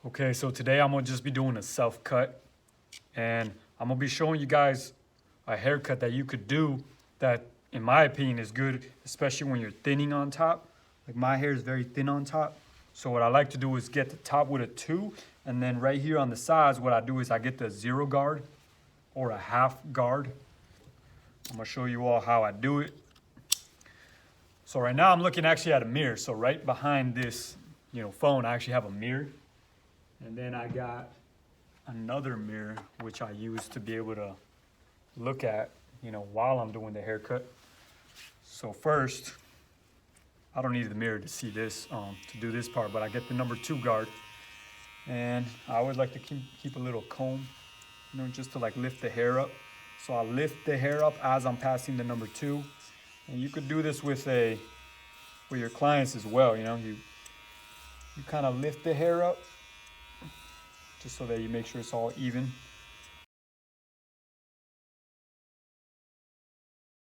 Okay, so today I'm gonna just be doing a self cut, and I'm gonna be showing you guys a haircut that you could do that, in my opinion, is good, especially when you're thinning on top. Like my hair is very thin on top. So what I like to do is get the top with a 2, and then right here on the sides, what I do is I get the 0 guard or a half guard. I'm gonna show you all how I do it. So right now I'm looking actually at a mirror. So right behind this, phone, I actually have a mirror. And then I got another mirror, which I use to be able to look at, while I'm doing the haircut. So first, I don't need the mirror to see this, to do this part, but I get the number 2 guard. And I always like to keep a little comb, just to like lift the hair up. So I lift the hair up as I'm passing the number 2. And you could do this with your clients as well, you kind of lift the hair up just so that you make sure it's all even.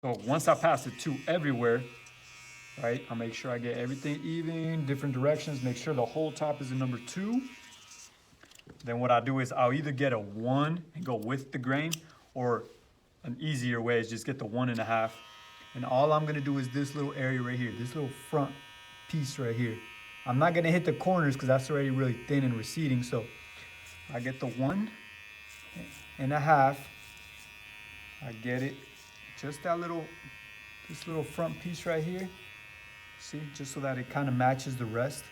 So once I pass the 2 everywhere, right, I'll make sure I get everything even, different directions, make sure the whole top is a number 2. Then what I do is I'll either get a 1 and go with the grain, or an easier way is just get the 1.5. And all I'm gonna do is this little area right here, this little front piece right here. I'm not gonna hit the corners because that's already really thin and receding. So I get the 1.5. I get it, just this little front piece right here. See, just so that it kind of matches the rest.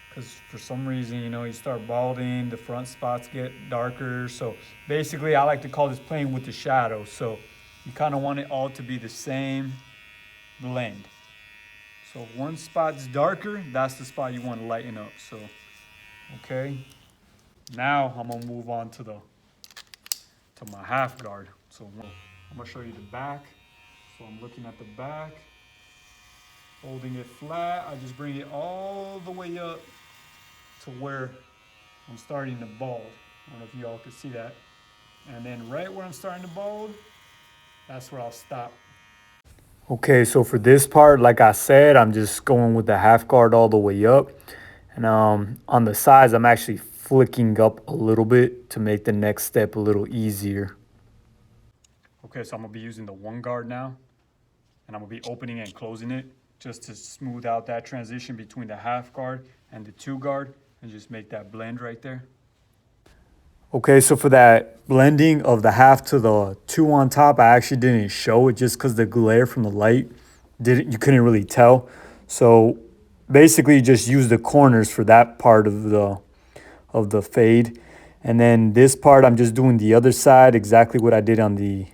Because for some reason, you start balding, the front spots get darker. So basically, I like to call this playing with the shadows. So you kind of want it all to be the same blend. So if one spot's darker, that's the spot you want to lighten up. So, okay. Now I'm gonna move on to my half guard. So I'm gonna show you the back. So I'm looking at the back, holding it flat. I just bring it all the way up to where I'm starting to bald. I don't know if y'all can see that. And then right where I'm starting to bald, that's where I'll stop. Okay, so for this part, like I said, I'm just going with the half guard all the way up. And on the sides, I'm actually flicking up a little bit to make the next step a little easier. Okay, so I'm gonna be using the 1 guard now, and I'm gonna be opening and closing it just to smooth out that transition between the half guard and the 2 guard and just make that blend right there. Okay, so for that blending of the half to the 2 on top, I actually didn't show it just because the glare from the light you couldn't really tell. So basically just use the corners for that part of the fade. And then this part, I'm just doing the other side, exactly what I did on the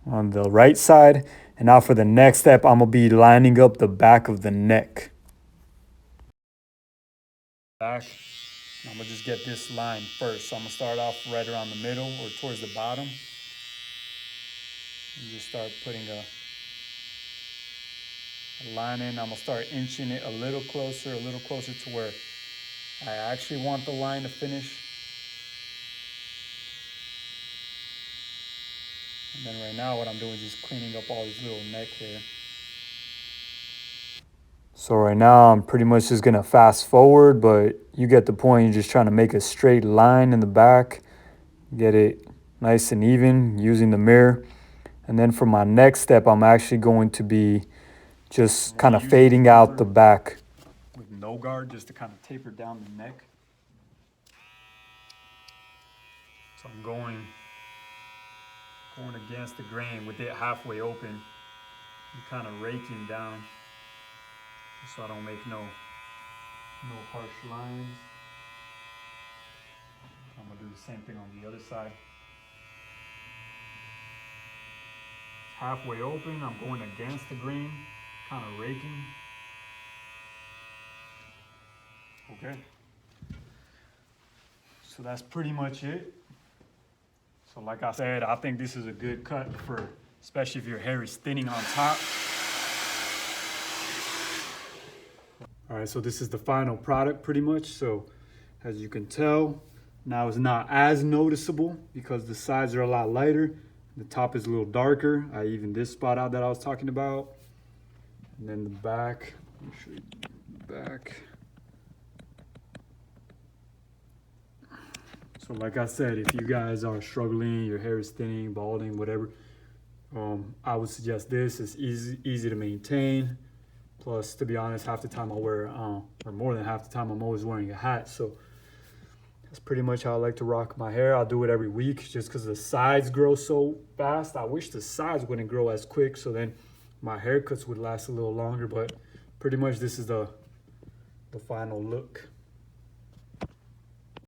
right side. And now for the next step, I'm gonna be lining up the back of the neck. Back, I'm gonna just get this line first. So I'm gonna start off right around the middle or towards the bottom. And just start putting a line in. I'm gonna start inching it a little closer to where I actually want the line to finish. And then right now what I'm doing is just cleaning up all these little neck hair. So right now I'm pretty much just gonna fast forward, but you get the point. You're just trying to make a straight line in the back, get it nice and even using the mirror. And then for my next step, I'm actually going to be just kind of fading out the back. With no guard, just to kind of taper down the neck. So I'm going against the grain with it halfway open and kind of raking down so I don't make no harsh lines. I'm gonna do the same thing on the other side. It's halfway open, I'm going against the grain, kind of raking. Okay. So that's pretty much it. So like I said, I think this is a good cut especially if your hair is thinning on top. All right, so this is the final product pretty much. So as you can tell, now it's not as noticeable because the sides are a lot lighter. The top is a little darker. I evened this spot out that I was talking about. And then the back, let me show you the back. So like I said, if you guys are struggling, your hair is thinning, balding, whatever, I would suggest this. It's easy to maintain. Plus, to be honest, half the time I wear, or more than half the time, I'm always wearing a hat. So that's pretty much how I like to rock my hair. I'll do it every week just because the sides grow so fast. I wish the sides wouldn't grow as quick, so then my haircuts would last a little longer. But pretty much this is the final look.